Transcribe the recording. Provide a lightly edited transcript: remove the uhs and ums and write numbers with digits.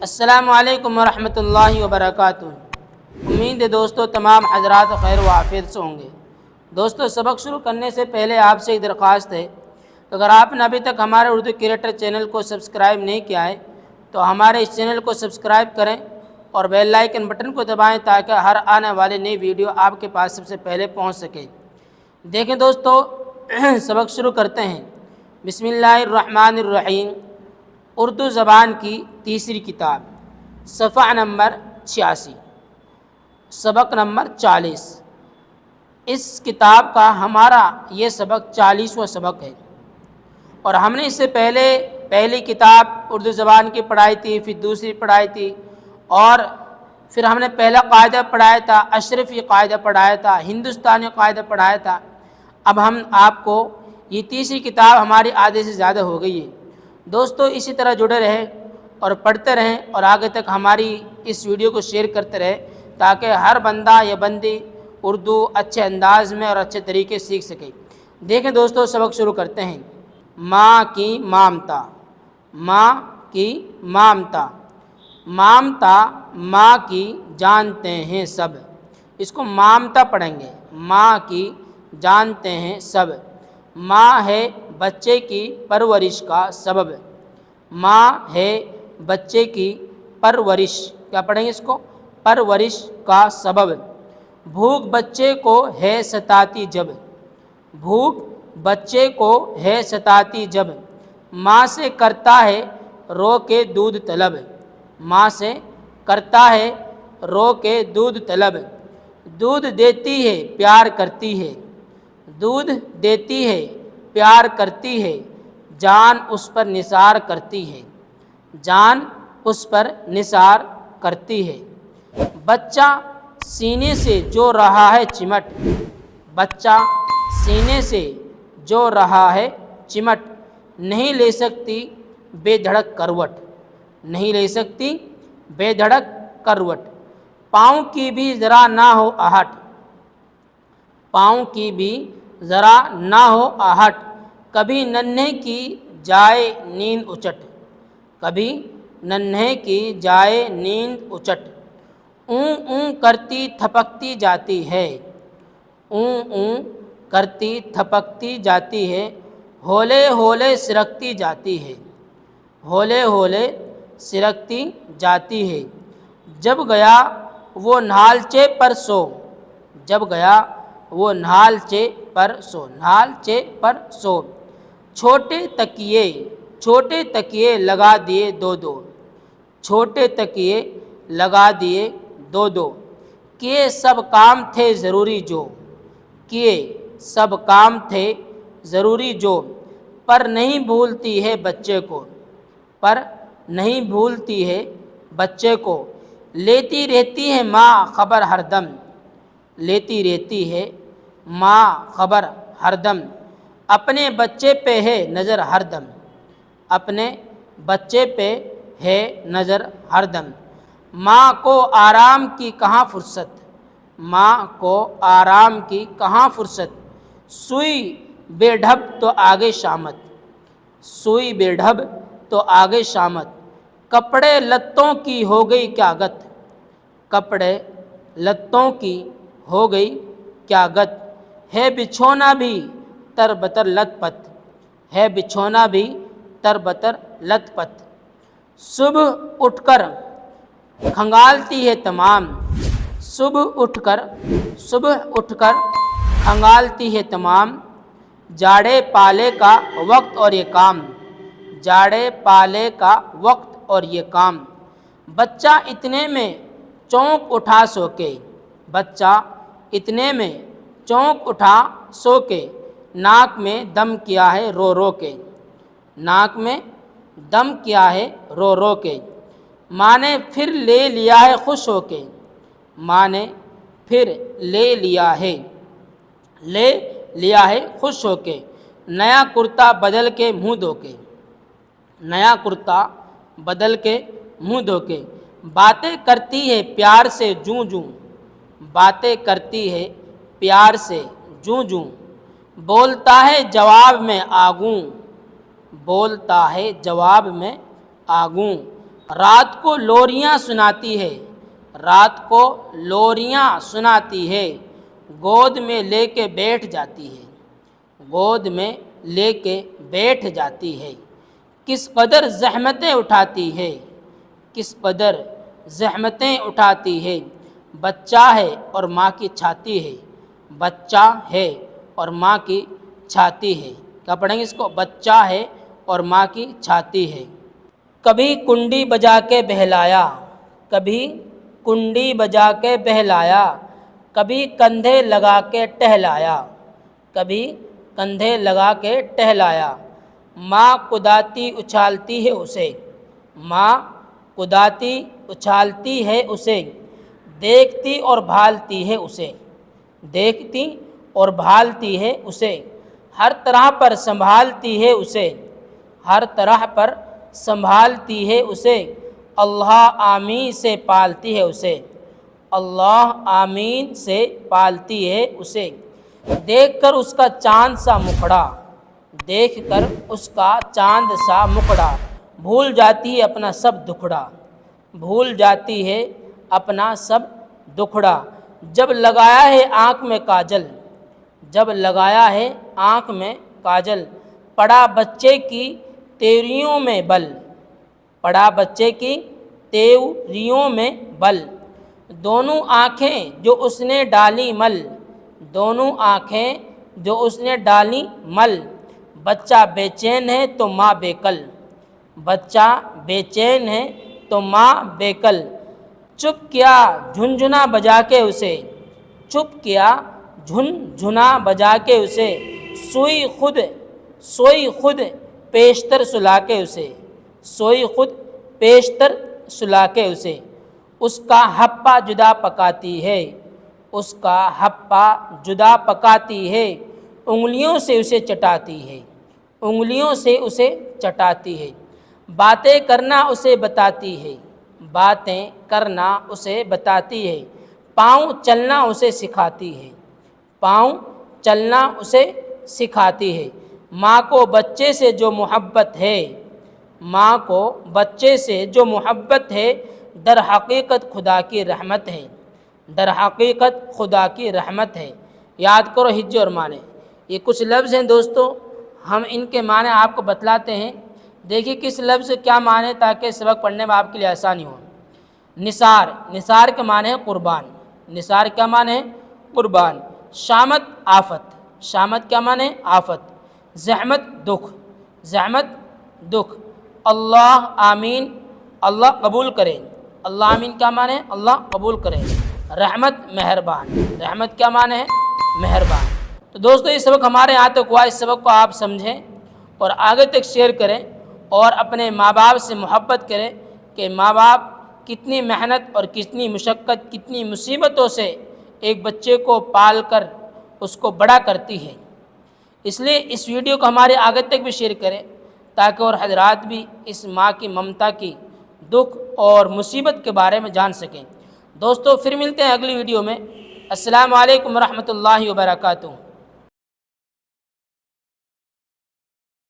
السلام علیکم ورحمۃ اللہ وبرکاتہ۔ امید ہے دوستو تمام حضرات خیر و عافیت سے ہوں گے۔ دوستو سبق شروع کرنے سے پہلے آپ سے ایک درخواست ہے کہ اگر آپ نے ابھی تک ہمارے اردو کریٹر چینل کو سبسکرائب نہیں کیا ہے تو ہمارے اس چینل کو سبسکرائب کریں اور بیل آئیکن بٹن کو دبائیں تاکہ ہر آنے والی نئی ویڈیو آپ کے پاس سب سے پہلے پہنچ سکے۔ دیکھیں دوستو سبق شروع کرتے ہیں۔ بسم اللہ الرحمن الرحیم۔ اردو زبان کی تیسری کتاب، صفحہ نمبر 86، سبق نمبر 40۔ اس کتاب کا ہمارا یہ سبق 40واں سبق ہے، اور ہم نے اس سے پہلی کتاب اردو زبان کی پڑھائی تھی، پھر دوسری پڑھائی تھی، اور پھر ہم نے پہلا قاعدہ پڑھایا تھا، اشرفی قاعدہ پڑھایا تھا، ہندوستانی قاعدہ پڑھایا تھا۔ اب ہم آپ کو یہ تیسری کتاب ہماری آدھے سے زیادہ ہو گئی ہے۔ دوستو اسی طرح جڑے رہیں اور پڑھتے رہیں اور آگے تک ہماری اس ویڈیو کو شیئر کرتے رہیں تاکہ ہر بندہ یا بندی اردو اچھے انداز میں اور اچھے طریقے سیکھ سکے۔ دیکھیں دوستو سبق شروع کرتے ہیں۔ ماں کی مامتا، ماں کی مامتا، مامتا ماں کی جانتے ہیں سب۔ اس کو مامتا پڑھیں گے، ماں کی جانتے ہیں سب۔ ماں ہے بچے کی پرورش کا سبب، ماں ہے بچے کی پرورش، کیا پڑھیں گے اس کو؟ پرورش کا سبب۔ بھوک بچے کو ہے ستاتی جب، بھوک بچے کو ہے ستاتی جب، ماں سے کرتا ہے رو کے دودھ طلب، ماں سے کرتا ہے رو کے دودھ طلب۔ دودھ دیتی ہے پیار کرتی ہے، دودھ دیتی ہے پیار کرتی ہے، جان اس پر نثار کرتی ہے، جان اس پر نثار کرتی ہے۔ بچہ سینے سے جو رہا ہے چمٹ، بچہ سینے سے جو رہا ہے چمٹ، نہیں لے سکتی بے دھڑک کروٹ، نہیں لے سکتی بے دھڑک کروٹ۔ پاؤں کی بھی ذرا نہ ہو آہٹ، پاؤں کی بھی ذرا نہ ہو آہٹ، کبھی ننھے کی جائے نیند اچٹ، کبھی ننھے کی جائے نیند اچٹ۔ اوں اوں کرتی تھپکتی جاتی ہے، اوں اوں کرتی تھپکتی جاتی ہے، ہولے ہولے سرکتی جاتی ہے، ہولے ہولے سرکتی جاتی ہے۔ جب گیا وہ نہالچے پر سو، جب گیا وہ نہالچے پر سو، نہالچے پر سو۔ چھوٹے تکیے، چھوٹے تکیے لگا دیے دو دو، چھوٹے تکیے لگا دیے دو دو۔ کیے سب کام تھے ضروری جو، کیے سب کام تھے ضروری جو، پر نہیں بھولتی ہے بچے کو، پر نہیں بھولتی ہے بچے کو۔ لیتی رہتی ہے ماں خبر ہر دم، لیتی رہتی ہے ماں خبر ہر دم، اپنے بچے پہ ہے نظر ہر دم، اپنے بچے پہ ہے نظر ہر دم۔ ماں کو آرام کی کہاں فرصت، ماں کو آرام کی کہاں فرصت، سوئی بے ڈھب تو آگے شامت، سوئی بے ڈھب تو آگے شامت۔ کپڑے لتوں کی ہو گئی کیا گت، کپڑے لتوں کی ہو گئی کیا گت، ہے بچھونا بھی تر بتر لت پت، ہے بچھونا بھی تر بتر لت پت۔ صبح اٹھ کر کھنگالتی ہے تمام، صبح اٹھ کر، صبح اٹھ کر کھنگالتی ہے تمام، جاڑے پالے کا وقت اور یہ کام، جاڑے پالے کا وقت اور یہ کام۔ بچہ اتنے میں چونک اٹھا سو کے، بچہ اتنے میں چونک اٹھا سو کے، ناک میں دم کیا ہے رو رو کے، ناک میں دم کیا ہے رو رو کے۔ ماں نے پھر لے لیا ہے خوش ہو کے، ماں نے پھر لے لیا ہے، لے لیا ہے خوش ہو کے، نیا کرتا بدل کے منہ دھو کے، نیا کرتا بدل کے منہ دھو کے۔ باتیں کرتی ہے پیار سے جوں جوں، باتیں کرتی ہے پیار سے جوں جوں، بولتا ہے جواب میں آگوں، بولتا ہے جواب میں آگوں، رات کو لوریاں سناتی ہے، رات کو لوریاں سناتی ہے، گود میں لے کے بیٹھ جاتی ہے، گود میں لے کے بیٹھ جاتی ہے، کس قدر زحمتیں اٹھاتی ہے، کس قدر زحمتیں اٹھاتی ہے، بچہ ہے اور ماں کی چھاتی ہے، بچہ ہے اور ماں کی چھاتی ہے۔ کیا پڑھیں گے اس کو؟ بچہ ہے اور ماں کی چھاتی ہے۔ کبھی کنڈی بجا کے بہلایا، کبھی کنڈی بجا کے بہلایا، کبھی کندھے لگا کے ٹہلایا، کبھی کندھے لگا کے ٹہلایا، ماں کداتی اچھالتی ہے اسے، ماں کداتی اچھالتی ہے اسے، دیکھتی اور بھالتی ہے اسے، دیکھتی اور بھالتی ہے اسے، ہر طرح پر سنبھالتی ہے اسے، ہر طرح پر سنبھالتی ہے اسے، اللہ آمین سے پالتی ہے اسے، اللہ آمین سے پالتی ہے اسے، دیکھ کر اس کا چاند سا مکھڑا، دیکھ کر اس کا چاند سا مکھڑا، بھول جاتی ہے اپنا سب دکھڑا، بھول جاتی ہے اپنا سب دکھڑا، جب لگایا ہے آنکھ میں کاجل، جب لگایا ہے آنکھ میں کاجل، پڑا بچے کی تیوریوں میں بل، پڑا بچے کی تیوریوں میں بل، دونوں آنکھیں جو اس نے ڈالی مل، دونوں آنکھیں جو اس نے ڈالی مل، بچہ بے چین ہے تو ماں بے کل، بچہ بے چین ہے تو ماں بے کل، چپ کیا جھنجھنا بجا کے اسے، چپ کیا جھنجھنا بجا کے اسے، سوئی خود پیشتر سلا کے اسے، سوئی خود پیشتر سلا کے اسے، اس کا ہپا جدا پکاتی ہے، اس کا ہپا جدا پکاتی ہے، انگلیوں سے اسے چٹاتی ہے، انگلیوں سے اسے چٹاتی ہے، باتیں کرنا اسے بتاتی ہے، باتیں کرنا اسے بتاتی ہے، پاؤں چلنا اسے سکھاتی ہے، پاؤں چلنا اسے سکھاتی ہے، ماں کو بچے سے جو محبت ہے، ماں کو بچے سے جو محبت ہے، در حقیقت خدا کی رحمت ہے، در حقیقت خدا کی رحمت ہے۔ یاد کرو ہجے اور معنی، یہ کچھ لفظ ہیں دوستو، ہم ان کے معنی آپ کو بتلاتے ہیں، دیکھیے کس لفظ کیا معنی تاکہ سبق پڑھنے میں آپ کے لیے آسانی ہو۔ نثار، نثار کے معنی ہے قربان، نثار کیا معنی ہے؟ قربان۔ شامت آفت، شامت کیا معنی ہے؟ آفت۔ زحمت دکھ، زحمت دکھ۔ اللہ آمین، اللہ قبول کرے، اللہ آمین کیا معنی ہے؟ اللہ قبول کرے۔ رحمت مہربان، رحمت کیا معنی ہے؟ مہربان۔ تو دوستو یہ سبق ہمارے یہاں تک ہوا، اس سبق کو آپ سمجھیں اور آگے تک شیئر کریں اور اپنے ماں باپ سے محبت کریں کہ ماں باپ کتنی محنت اور کتنی مشقت، کتنی مصیبتوں سے ایک بچے کو پال کر اس کو بڑا کرتی ہے۔ اس لیے اس ویڈیو کو ہمارے آگے تک بھی شیئر کریں تاکہ اور حضرات بھی اس ماں کی ممتا کی دکھ اور مصیبت کے بارے میں جان سکیں۔ دوستو پھر ملتے ہیں اگلی ویڈیو میں۔ السلام علیکم ورحمۃ اللہ وبرکاتہ۔